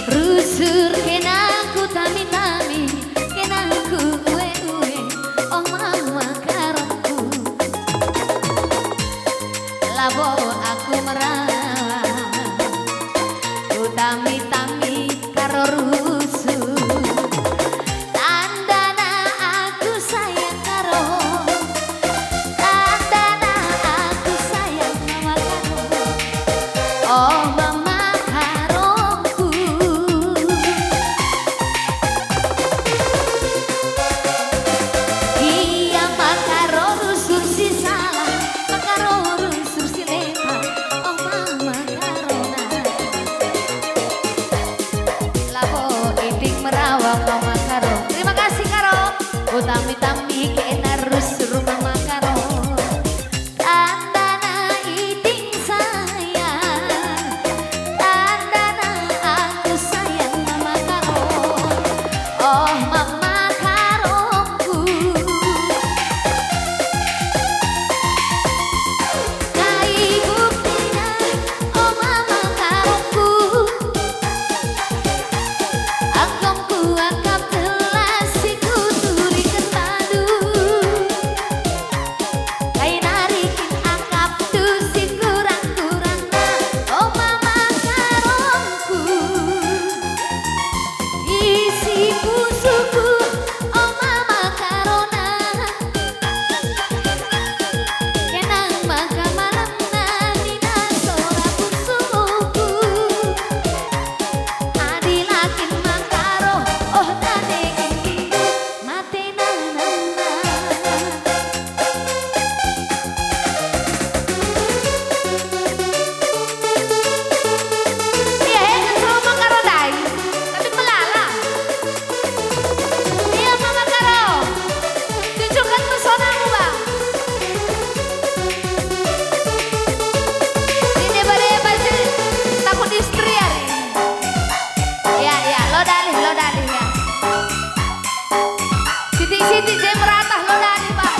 Rusur kenangku tami-tami, kenangku uwe-uwe, oh mama karoku. Labo aku merawat, ku tami-tami karo rusur. Tandana aku sayang karo, tandana aku sayang mama karo. Oh mama terima kasih Karo, utami-tami kena rusur mama Karo. Tandana iding sayang, tandana aku sayang mama Karo. Oh mama Karoku, kai buktinya oh mama Karoku. Angkongku angkat Siti Jem Ratah lo dari Pak.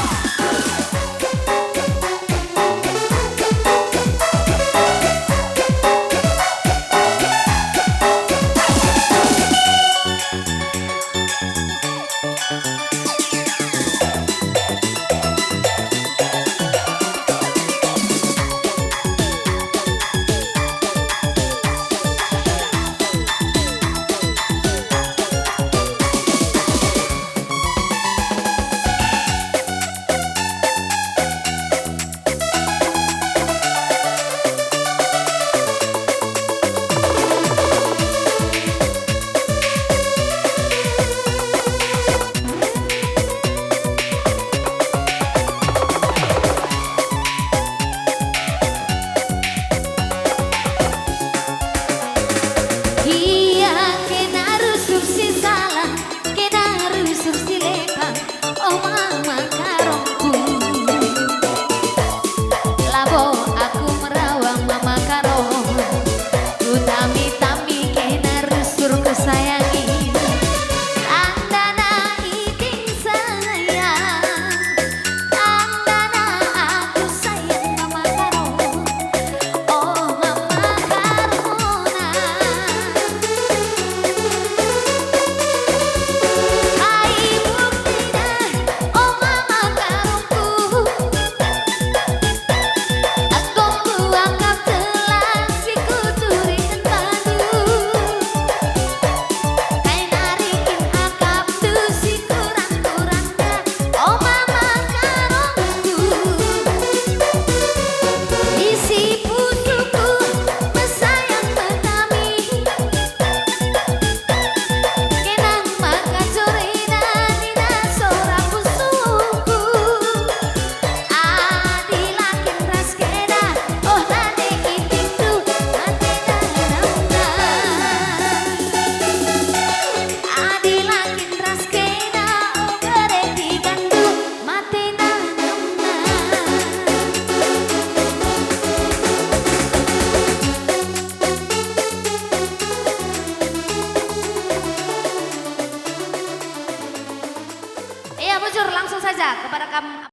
Iya, bujur langsung saja kepada kamu.